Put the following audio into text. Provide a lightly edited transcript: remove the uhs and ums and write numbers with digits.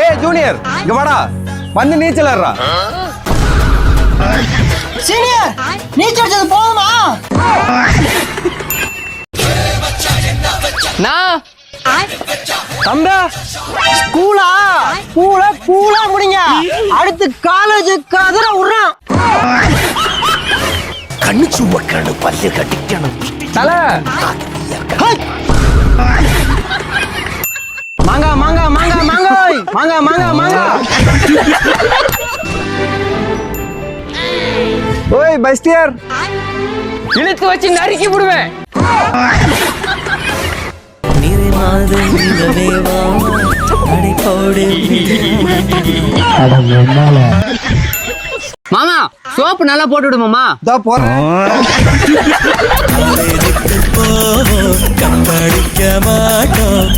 ஏய் ஜூனியர் இங்க வாடா வந்து நீச்சல் ஆடுறா. சீனியர் நீச்சல் அடிச்சது போதுமா? நான் தம்பா ஸ்கூலா கூலா முடிங்க. அடுத்து காலேஜ் கதற விடுறான். கண்ணு சுமக்கணும் பல்லு கட்டிக்கணும் தல மாங்கா மாங்கா மாங்கா மாங்காய் மாங்கா மாங்கா மாங்கா. ஓய் பஸ்டியர் இழுத்து வச்சு நறுக்கி விடுவேன். மாமா சோப்பு நல்லா போட்டு விடு மாமா. இதோ போறேன். கத்தடிக்க மாட்டோம்